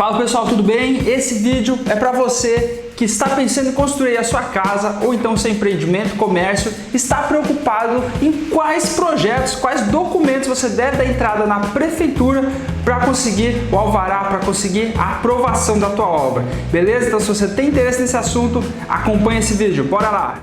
Fala pessoal, tudo bem? Esse vídeo é para você que está pensando em construir a sua casa ou então seu empreendimento, comércio, está preocupado em quais projetos, quais documentos você deve dar entrada na prefeitura para conseguir o alvará, para conseguir a aprovação da tua obra. Beleza? Então se você tem interesse nesse assunto, acompanhe esse vídeo. Bora lá!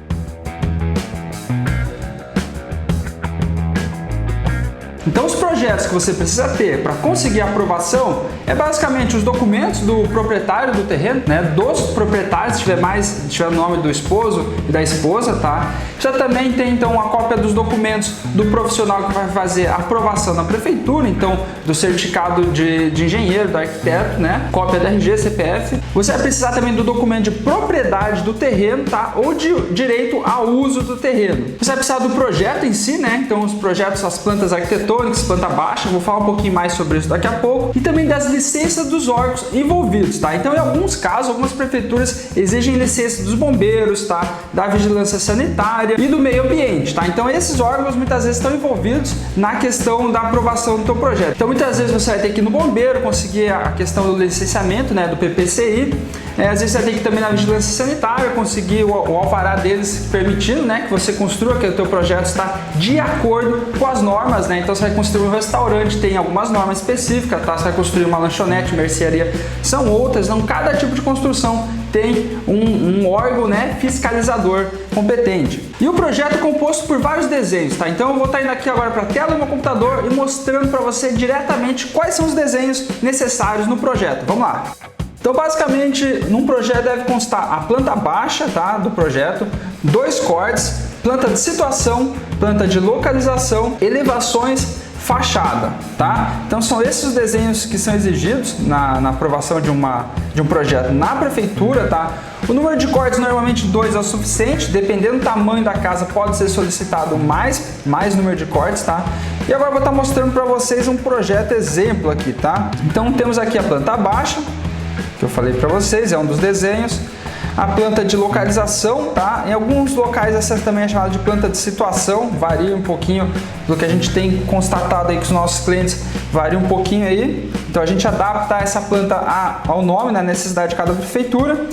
Então os projetos que você precisa ter para conseguir a aprovação é basicamente os documentos do proprietário do terreno, né, dos proprietários, se tiver o nome do esposo e da esposa, tá? Já também tem então a cópia dos documentos do profissional que vai fazer a aprovação na prefeitura, então do certificado de engenheiro, do arquiteto, né? Cópia da RG, CPF. Você vai precisar também do documento de propriedade do terreno, tá? Ou de direito ao uso do terreno. Você vai precisar do projeto em si, né? Então os projetos, as plantas arquitetônicas, planta baixa, vou falar um pouquinho mais sobre isso daqui a pouco, e também das licenças dos órgãos envolvidos, tá? Então, em alguns casos, algumas prefeituras exigem licença dos bombeiros, tá? Da vigilância sanitária e do meio ambiente, tá? Então, esses órgãos muitas vezes estão envolvidos na questão da aprovação do teu projeto. Então, muitas vezes você vai ter que ir no bombeiro, conseguir a questão do licenciamento, né? Do PPCI. Às vezes você vai ter que ir também na vigilância sanitária, conseguir o alvará deles permitindo, né? Que você construa, que o teu projeto está de acordo com as normas, né? Então, você vai construir um restaurante, tem algumas normas específicas, tá? Você vai construir uma lanchonete, mercearia, são outras, não? Cada tipo de construção tem um órgão, né, fiscalizador competente. E o projeto é composto por vários desenhos, tá? Então eu vou estar indo aqui agora para a tela do meu computador e mostrando para você diretamente quais são os desenhos necessários no projeto. Vamos lá! Então, basicamente, num projeto deve constar a planta baixa, tá, do projeto, 2 cortes, planta de situação, planta de localização, elevações, fachada, tá? Então são esses os desenhos que são exigidos na aprovação de um projeto na prefeitura, tá? O número de cortes normalmente 2 é o suficiente, dependendo do tamanho da casa pode ser solicitado mais número de cortes, tá? E agora eu vou estar mostrando para vocês um projeto exemplo aqui, tá? Então temos aqui a planta baixa, que eu falei para vocês, é um dos desenhos. A planta de localização, tá? Em alguns locais essa também é chamada de planta de situação, varia um pouquinho do que a gente tem constatado aí com os nossos clientes, varia um pouquinho aí. Então a gente adapta essa planta ao nome, na necessidade de cada prefeitura.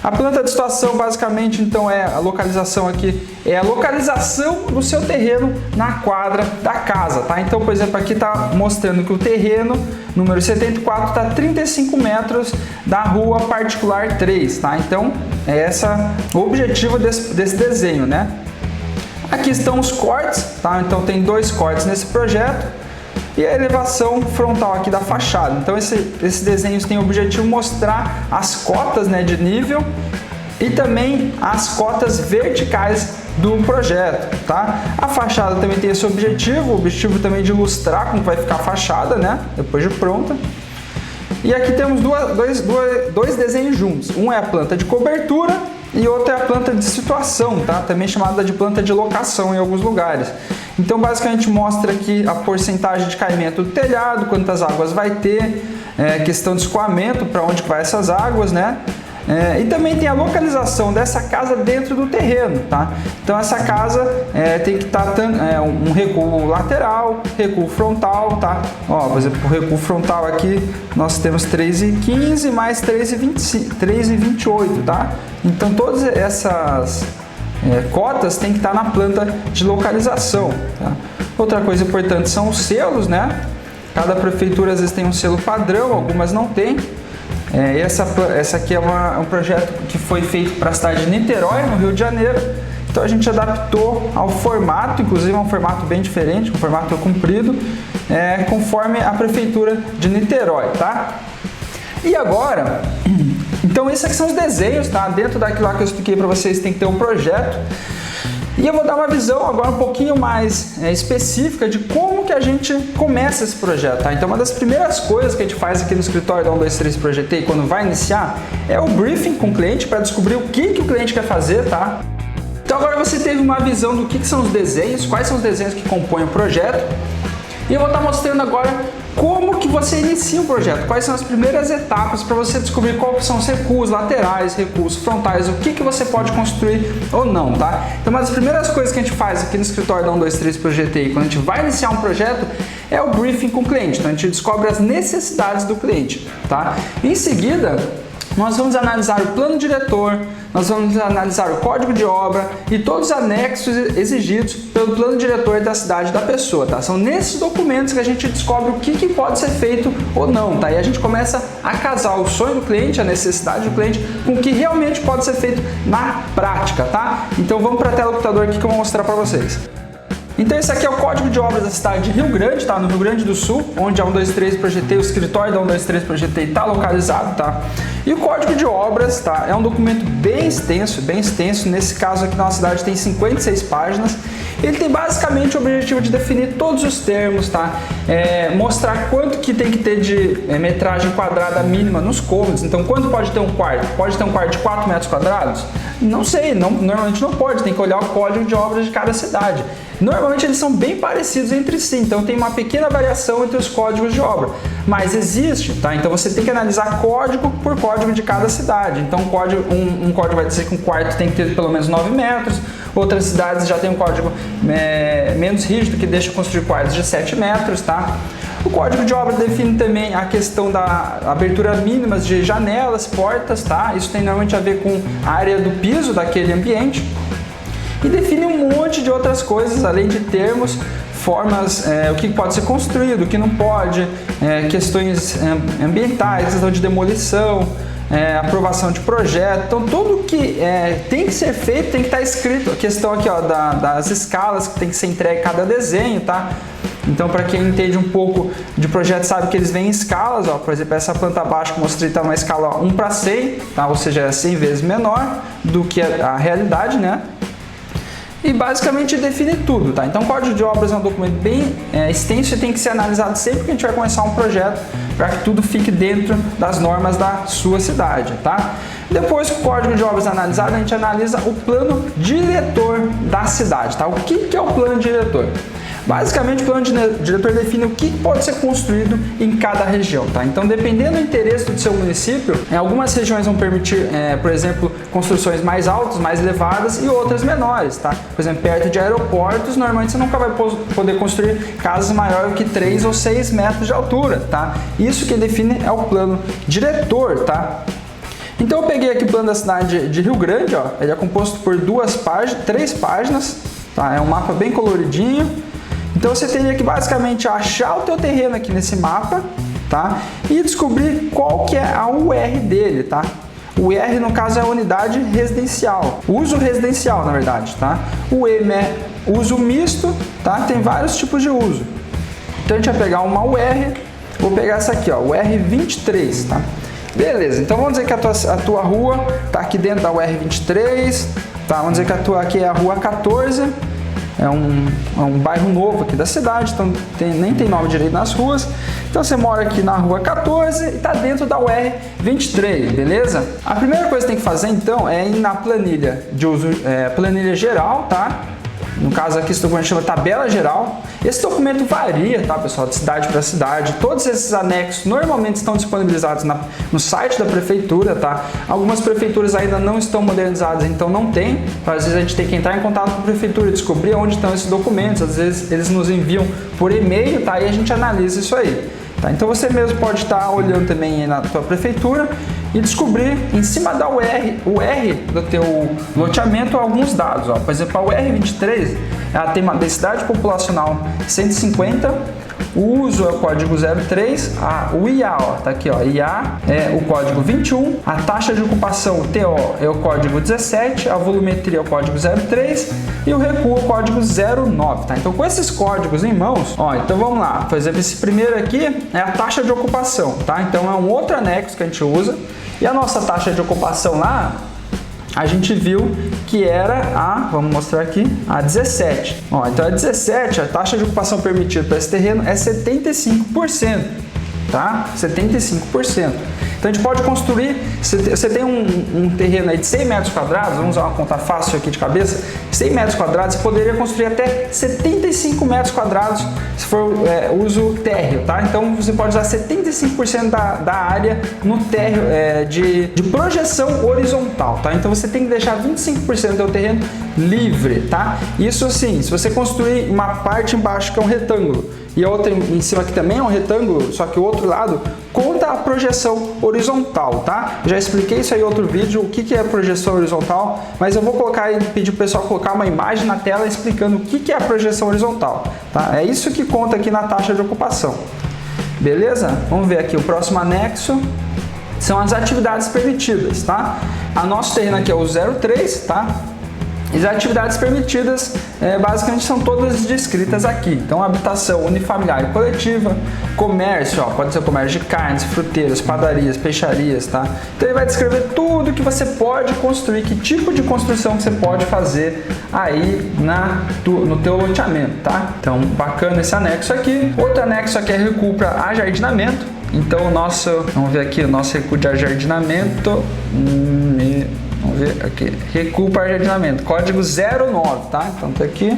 A planta de situação basicamente então é a localização aqui, é a localização do seu terreno na quadra da casa, tá? Então, por exemplo, aqui está mostrando que o terreno número 74 está a 35 metros da rua particular 3, tá? Então, é esse o objetivo desse desenho, né? Aqui estão os cortes, tá? Então tem 2 cortes nesse projeto. E a elevação frontal aqui da fachada. Então esses desenhos têm o objetivo de mostrar as cotas, né, de nível e também as cotas verticais do projeto, tá? A fachada também tem esse objetivo, o objetivo também de ilustrar como vai ficar a fachada, né, depois de pronta. E aqui temos dois desenhos juntos. Um é a planta de cobertura e outro é a planta de situação, tá? Também chamada de planta de locação em alguns lugares. Então, basicamente mostra aqui a porcentagem de caimento do telhado, quantas águas vai ter, questão de escoamento, para onde vai essas águas, né? E também tem a localização dessa casa dentro do terreno, tá? Então essa casa tem que estar um recuo lateral, recuo frontal, tá? Ó, por exemplo, o recuo frontal aqui nós temos 3,15 mais 3,28, tá? Então todas essas cotas tem que estar na planta de localização, tá? Outra coisa importante são os selos, né? Cada prefeitura às vezes tem um selo padrão, algumas não tem. Essa aqui é um projeto que foi feito para a cidade de Niterói, no Rio de Janeiro. Então a gente adaptou ao formato, inclusive é um formato bem diferente, um formato comprido, conforme a prefeitura de Niterói, tá? E agora, então esses aqui são os desenhos, tá? Dentro daquilo lá que eu expliquei para vocês, tem que ter um projeto. E eu vou dar uma visão agora um pouquinho mais específica de como que a gente começa esse projeto, tá? Então uma das primeiras coisas que a gente faz aqui no escritório da 123 Projetei quando vai iniciar é o briefing com o cliente para descobrir o que o cliente quer fazer, tá? Então agora você teve uma visão do que são os desenhos, quais são os desenhos que compõem o projeto. E eu vou estar mostrando agora como que você inicia um projeto, quais são as primeiras etapas para você descobrir quais são os recuos laterais, recuos frontais, o que você pode construir ou não, tá? Então uma das primeiras coisas que a gente faz aqui no escritório da 123 Projetei, quando a gente vai iniciar um projeto, é o briefing com o cliente. Então a gente descobre as necessidades do cliente, tá? Em seguida, nós vamos analisar o plano diretor, nós vamos analisar o código de obra e todos os anexos exigidos pelo plano diretor da cidade da pessoa, tá? São nesses documentos que a gente descobre o que pode ser feito ou não, tá? E a gente começa a casar o sonho do cliente, a necessidade do cliente, com o que realmente pode ser feito na prática, tá? Então vamos para a tela do computador aqui que eu vou mostrar para vocês. Então esse aqui é o código de obras da cidade de Rio Grande, tá? No Rio Grande do Sul, onde a 123 Projetei, o escritório da 123 Projetei está localizado, tá? E o código de obras, tá? É um documento bem extenso, nesse caso aqui na nossa cidade tem 56 páginas. Ele tem basicamente o objetivo de definir todos os termos, tá? Mostrar quanto que tem que ter de metragem quadrada mínima nos cômodos. Então, quanto pode ter um quarto? Pode ter um quarto de 4 metros quadrados? Não sei, normalmente não pode, tem que olhar o código de obras de cada cidade. Normalmente eles são bem parecidos entre si, então tem uma pequena variação entre os códigos de obra, mas existe, tá? Então você tem que analisar código por código de cada cidade. Então um código vai dizer que um quarto tem que ter pelo menos 9 metros, outras cidades já tem um código menos rígido que deixa construir quartos de 7 metros, tá? O código de obra define também a questão da abertura mínima de janelas, portas, tá? Isso tem normalmente a ver com a área do piso daquele ambiente. E define um monte de outras coisas, além de termos, formas, o que pode ser construído, o que não pode, questões ambientais, questão de demolição, aprovação de projeto. Então tudo que tem que ser feito tem que estar escrito. A questão aqui, ó, das escalas que tem que ser entregue cada desenho, tá? Então, para quem entende um pouco de projeto sabe que eles vêm em escalas, ó, por exemplo, essa planta baixa que eu mostrei está numa escala 1:100, tá? Ou seja, é 100 vezes menor do que a realidade, né? E basicamente define tudo, tá? Então o código de obras é um documento bem extenso e tem que ser analisado sempre que a gente vai começar um projeto para que tudo fique dentro das normas da sua cidade, tá? Depois que o código de obras é analisado, a gente analisa o plano diretor da cidade, tá? O que é o plano diretor? Basicamente, o plano diretor define o que pode ser construído em cada região, tá? Então, dependendo do interesse do seu município, algumas regiões vão permitir, por exemplo, construções mais altas, mais elevadas e outras menores, tá? Por exemplo, perto de aeroportos, normalmente você nunca vai poder construir casas maiores que 3 ou 6 metros de altura, tá? Isso que define é o plano diretor, tá? Então, eu peguei aqui o plano da cidade de Rio Grande, ó. Ele é composto por 3 páginas, tá? É um mapa bem coloridinho. Então você teria que basicamente achar o teu terreno aqui nesse mapa, tá? E descobrir qual que é a UR dele, tá? O R no caso é a unidade residencial, uso residencial na verdade, tá? O M é uso misto, tá? Tem vários tipos de uso. Então a gente vai pegar uma UR, vou pegar essa aqui, ó, UR23, tá? Beleza, então vamos dizer que a tua rua tá aqui dentro da UR23, tá? Vamos dizer que a tua aqui é a rua 14. É um bairro novo aqui da cidade, então nem tem nome direito nas ruas. Então você mora aqui na rua 14 e está dentro da UR 23, beleza? A primeira coisa que tem que fazer então é ir na planilha de uso, planilha geral, tá? No caso aqui esse documento chama tabela geral. Esse documento varia, tá, pessoal, de cidade para cidade. Todos esses anexos normalmente estão disponibilizados no site da prefeitura, tá? Algumas prefeituras ainda não estão modernizadas, então não tem. Às vezes a gente tem que entrar em contato com a prefeitura e descobrir onde estão esses documentos. Às vezes eles nos enviam por e-mail, tá? E a gente analisa isso aí. Tá? Então você mesmo pode estar olhando também na tua prefeitura e descobrir em cima da UR do teu loteamento alguns dados. Ó. Por exemplo, a UR23 ela tem uma densidade populacional 150, o uso é o código 03, o IA, ó, tá aqui, ó, IA é o código 21, a taxa de ocupação, o TO, é o código 17, a volumetria é o código 03 e o recuo é o código 09, tá? Então com esses códigos em mãos, ó, então vamos lá, por exemplo, esse primeiro aqui é a taxa de ocupação, tá? Então é um outro anexo que a gente usa e a nossa taxa de ocupação lá, a gente viu que era vamos mostrar aqui, a 17. Ó, então a 17, a taxa de ocupação permitida para esse terreno é 75%, tá? 75%. Então a gente pode construir, você tem um terreno aí de 100 metros quadrados, vamos usar uma conta fácil aqui de cabeça, 100 metros quadrados, você poderia construir até 75 metros quadrados se for uso térreo, tá? Então você pode usar 75% da área no térreo de projeção horizontal, tá? Então você tem que deixar 25% do teu terreno livre, tá? Isso assim, se você construir uma parte embaixo que é um retângulo e a outra em cima aqui também é um retângulo, só que o outro lado conta a projeção horizontal, tá? Já expliquei isso aí em outro vídeo, o que é projeção horizontal, mas eu vou colocar e pedir o pessoal colocar uma imagem na tela explicando o que é a projeção horizontal, tá? É isso que conta aqui na taxa de ocupação. Beleza? Vamos ver aqui o próximo anexo. São as atividades permitidas, tá? A nosso terreno aqui é o 03, tá? E as atividades permitidas, basicamente, são todas descritas aqui. Então, habitação unifamiliar e coletiva, comércio, ó, pode ser comércio de carnes, fruteiras, padarias, peixarias, tá? Então, ele vai descrever tudo que você pode construir, que tipo de construção que você pode fazer aí no teu loteamento, tá? Então, bacana esse anexo aqui. Outro anexo aqui é recuo para ajardinamento. Então, vamos ver aqui o nosso recuo de ajardinamento. Vamos ver aqui, recuo para ajardinamento, código 09, tá? Então tá aqui,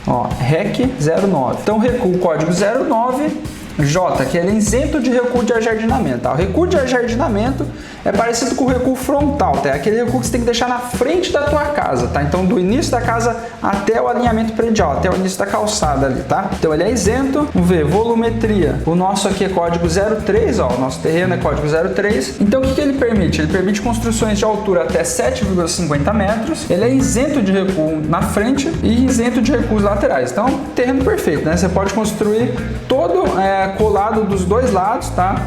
ó, REC 09. Então recuo código 09, J, que ele é isento de recuo de ajardinamento, tá? O recuo de ajardinamento é parecido com o recuo frontal, tá? É aquele recuo que você tem que deixar na frente da tua casa, tá? Então do início da casa até o alinhamento predial, até o início da calçada ali, tá? Então ele é isento. Vamos ver, volumetria. O nosso aqui é código 03, ó, o nosso terreno é código 03. Então o que ele permite? Ele permite construções de altura até 7,50 metros. Ele é isento de recuo na frente e isento de recuos laterais. Então, terreno perfeito, né? Você pode construir todo colado dos dois lados, tá?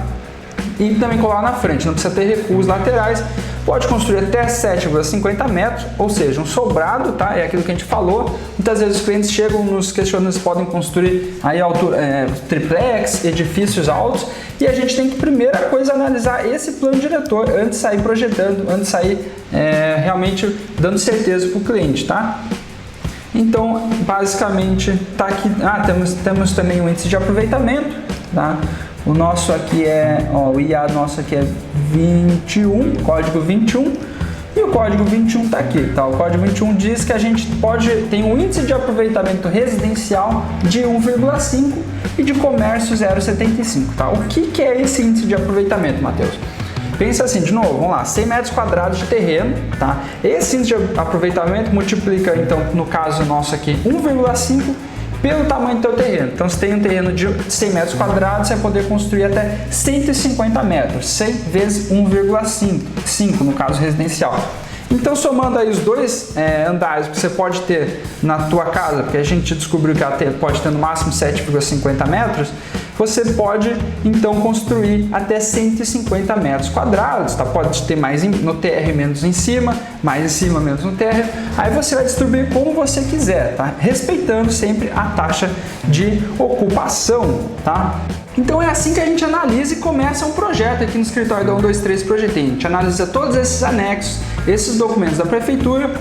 E também colar na frente, não precisa ter recuos laterais. Pode construir até 7,50 metros, ou seja, um sobrado, tá? É aquilo que a gente falou. Muitas vezes os clientes chegam nos questionando se podem construir aí triplex, edifícios altos, e a gente tem que, primeira coisa, analisar esse plano diretor antes de sair projetando, antes de sair realmente dando certeza para o cliente, tá? Então, basicamente, tá aqui. Temos também o índice de aproveitamento, tá? O nosso aqui o IA nosso aqui é 21, código 21, e o código 21 está aqui, tá? O código 21 diz que a gente tem um índice de aproveitamento residencial de 1,5 e de comércio 0,75, tá? O que é esse índice de aproveitamento, Matheus? Pensa assim, de novo, vamos lá, 100 metros quadrados de terreno, tá? Esse índice de aproveitamento multiplica, então, no caso nosso aqui, 1,5 pelo tamanho do teu terreno. Então, se tem um terreno de 100 metros quadrados, você vai poder construir até 150 metros, 100 vezes 1,5, no caso residencial. Então, somando aí os dois andares que você pode ter na tua casa, porque a gente descobriu que ela pode ter no máximo 7,50 metros, você pode, então, construir até 150 metros quadrados, tá? Pode ter mais no térreo, menos em cima, mais em cima, menos no térreo. Aí você vai distribuir como você quiser, tá? Respeitando sempre a taxa de ocupação, tá? Então é assim que a gente analisa e começa um projeto aqui no escritório da 123 Projetei. A gente analisa todos esses anexos, esses documentos da prefeitura,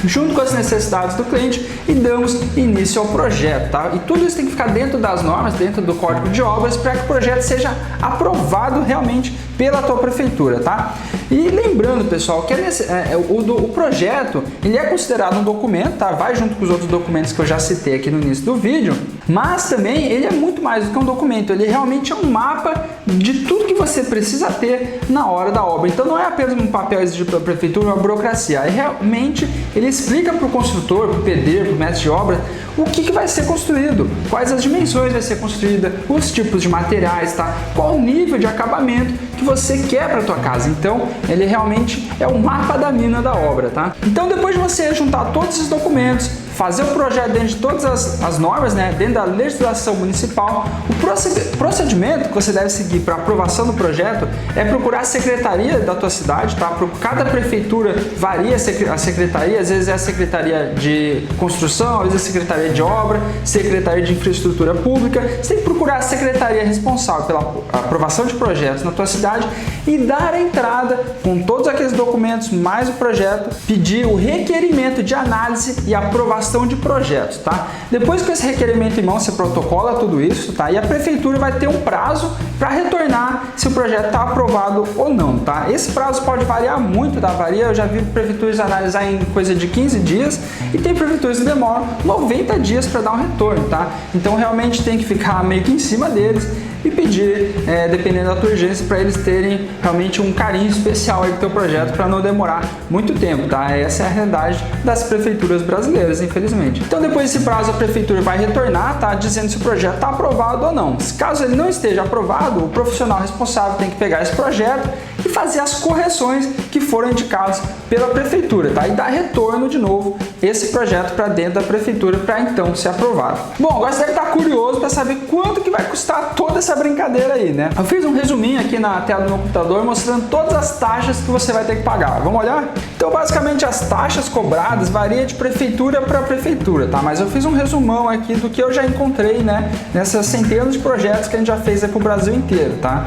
junto com as necessidades do cliente, e damos início ao projeto, tá? E tudo isso tem que ficar dentro das normas, dentro do código de obras, para que o projeto seja aprovado realmente pela tua prefeitura, tá? E lembrando, pessoal, que o projeto, ele é considerado um documento, tá? Vai junto com os outros documentos que eu já citei aqui no início do vídeo, mas também ele é muito mais do que um documento, ele realmente é um mapa de tudo que você precisa ter na hora da obra. Então não é apenas um papel exigido pela prefeitura, uma burocracia, é realmente ele explica para o construtor, para o pedreiro, para o mestre de obra, o que vai ser construído, quais as dimensões vai ser construída, os tipos de materiais, tá? Qual o nível de acabamento que você quer para a tua casa. Então, ele realmente é o mapa da mina da obra, tá? Então, depois de você juntar todos esses documentos, fazer o projeto dentro de todas as normas, né, dentro da legislação municipal, o procedimento que você deve seguir para aprovação do projeto é procurar a secretaria da tua cidade, tá? Cada prefeitura varia a secretaria, às vezes é a secretaria de construção, às vezes é a secretaria de obra, secretaria de infraestrutura pública. Você tem que procurar a secretaria responsável pela aprovação de projetos na tua cidade e dar a entrada com todos aqueles documentos mais o projeto, pedir o requerimento de análise e aprovação de projetos, tá? Depois com esse requerimento em mão, você protocola tudo isso, tá? E a prefeitura vai ter um prazo para retornar se o projeto está aprovado ou não, tá? Esse prazo pode variar muito, tá? Varia, eu já vi prefeituras analisar em coisa de 15 dias e tem prefeituras que demoram 90 dias para dar um retorno, tá? Então realmente tem que ficar meio que em cima deles. e pedir, dependendo da tua urgência, para eles terem realmente um carinho especial aí do teu projeto para não demorar muito tempo, tá? Essa é a realidade das prefeituras brasileiras, infelizmente. Então, depois desse prazo, a prefeitura vai retornar, tá? Dizendo se o projeto está aprovado ou não. Caso ele não esteja aprovado, o profissional responsável tem que pegar esse projeto e fazer as correções que foram indicadas pela prefeitura, tá? E dar retorno de novo esse projeto para dentro da prefeitura para então ser aprovado. Bom, agora você deve estar curioso para saber quanto que vai custar toda essa brincadeira aí, né? Eu fiz um resuminho aqui na tela do meu computador mostrando todas as taxas que você vai ter que pagar. Vamos olhar? Então, basicamente, as taxas cobradas variam de prefeitura para prefeitura, tá? Mas eu fiz um resumão aqui do que eu já encontrei, né? Nessas centenas de projetos que a gente já fez aí para o Brasil inteiro, tá?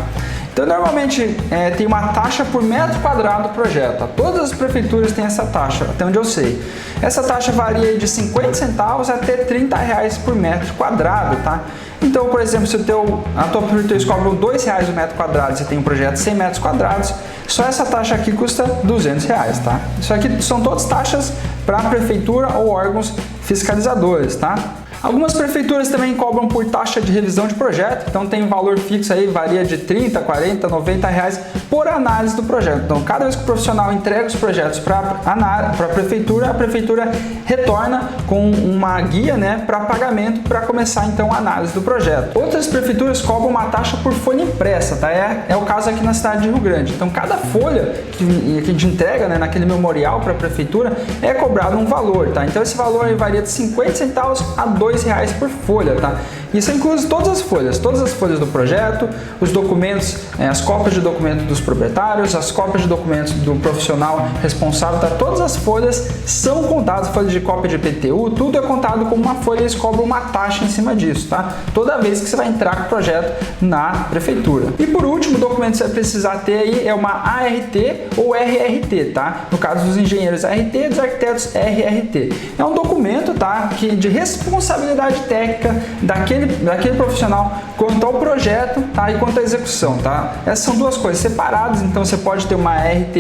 Então, normalmente, tem uma taxa por metro quadrado do projeto. Tá? Todas as prefeituras têm essa taxa, até onde eu sei. Essa taxa varia de 50 centavos até R$30 por metro quadrado, tá? Então, por exemplo, se a tua prefeitura cobra R$2 o metro quadrado, você tem um projeto de 100 metros quadrados, só essa taxa aqui custa R$200, tá? Isso aqui são todas taxas para a prefeitura ou órgãos fiscalizadores, tá? Algumas prefeituras também cobram por taxa de revisão de projeto, então tem um valor fixo aí, varia de 30, 40, 90 reais por análise do projeto. Então, cada vez que o profissional entrega os projetos para a prefeitura retorna com uma guia, né, para pagamento para começar então a análise do projeto. Outras prefeituras cobram uma taxa por folha impressa, tá? É o caso aqui na cidade de Rio Grande. Então, cada folha que a gente entrega, né, naquele memorial para a prefeitura é cobrado um valor, tá? Então, esse valor aí varia de 50 centavos a R$2 por folha, tá? Isso inclui todas as folhas do projeto, os documentos, as cópias de documentos dos proprietários, as cópias de documentos do profissional responsável, tá? Todas as folhas são contadas, folhas de cópia de IPTU, tudo é contado como uma folha e eles cobram uma taxa em cima disso, tá? Toda vez que você vai entrar com o projeto na prefeitura. E por último, o documento que você vai precisar ter aí é uma ART ou RRT, tá? No caso dos engenheiros ART, dos arquitetos RRT. É um documento, tá? De responsabilidade técnica daquele profissional quanto ao projeto, tá? E quanto à execução, tá? Essas são duas coisas separadas, então você pode ter uma ART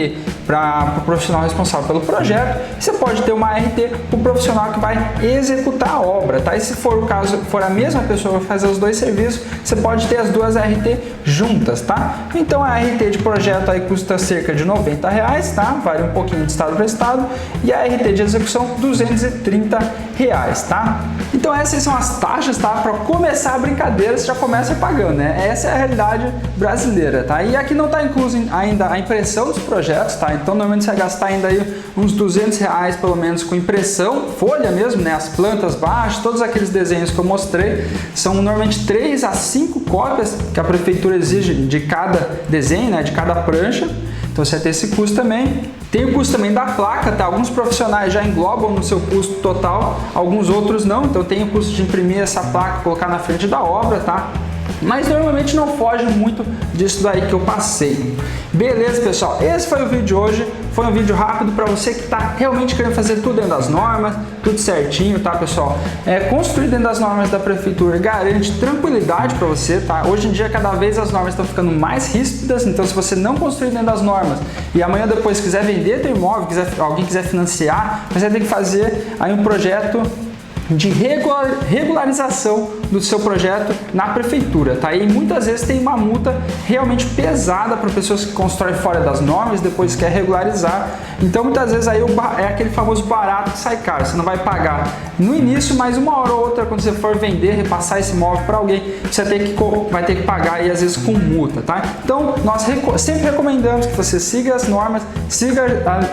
para o profissional responsável pelo projeto, e você pode ter uma ART para o profissional que vai executar a obra, tá? E se for o caso, for a mesma pessoa que vai fazer os dois serviços, você pode ter as duas ART juntas, tá? Então a ART de projeto aí custa cerca de R$90, tá? Varia um pouquinho de estado para estado, e a ART de execução R$230, tá? Então essas são as taxas, tá? Para começar a brincadeira, você já começa pagando, né? Essa é a realidade brasileira, tá? E aqui não está incluso ainda a impressão dos projetos, tá? Então normalmente você vai gastar ainda aí uns R$200 pelo menos com impressão, folha mesmo, né? As plantas baixas, todos aqueles desenhos que eu mostrei, são normalmente 3 a 5 cópias que a prefeitura exige de cada desenho, né? De cada prancha. Então você vai ter esse custo também. Tem o custo também da placa, tá? Alguns profissionais já englobam no seu custo total, alguns outros não. Então tem o custo de imprimir essa placa, colocar na frente da obra, tá? Mas normalmente não foge muito disso daí que eu passei. Beleza, pessoal? Esse foi o vídeo de hoje. Foi um vídeo rápido para você que está realmente querendo fazer tudo dentro das normas, tudo certinho, tá, pessoal? Construir dentro das normas da prefeitura garante tranquilidade para você, tá? Hoje em dia, cada vez as normas estão ficando mais ríspidas, então se você não construir dentro das normas e amanhã depois quiser vender teu imóvel, alguém quiser financiar, você vai ter que fazer aí um projeto de regularização do seu projeto na prefeitura, tá? E muitas vezes tem uma multa realmente pesada para pessoas que constroem fora das normas e depois quer regularizar. Então muitas vezes aí é aquele famoso barato que sai caro. Você não vai pagar no início, mas uma hora ou outra quando você for vender, repassar esse imóvel para alguém, você vai ter que pagar aí às vezes com multa, tá? Então nós sempre recomendamos que você siga as normas, siga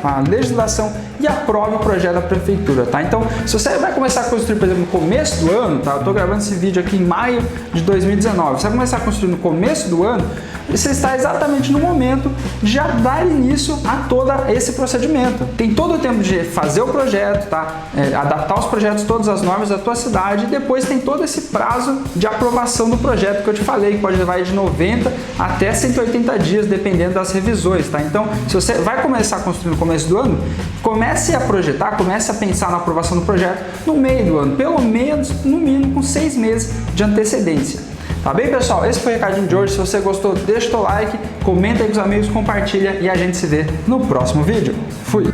a legislação e aprove o projeto da prefeitura, tá? Então se você vai começar a construir, por exemplo, no começo do ano, tá? Eu tô gravando esse vídeo aqui em maio de 2019. Você vai começar a construir no começo do ano, você está exatamente no momento de já dar início a todo esse procedimento. Tem todo o tempo de fazer o projeto, tá? Adaptar os projetos, todas as normas da tua cidade, e depois tem todo esse prazo de aprovação do projeto que eu te falei, que pode levar de 90 até 180 dias, dependendo das revisões, tá? Então, se você vai começar a construir no começo do ano, comece a projetar, comece a pensar na aprovação do projeto no meio do ano, pelo menos, no mínimo, com 6 meses de antecedência. Tá bem, pessoal? Esse foi o recadinho de hoje. Se você gostou, deixa o teu like, comenta aí com os amigos, compartilha e a gente se vê no próximo vídeo. Fui!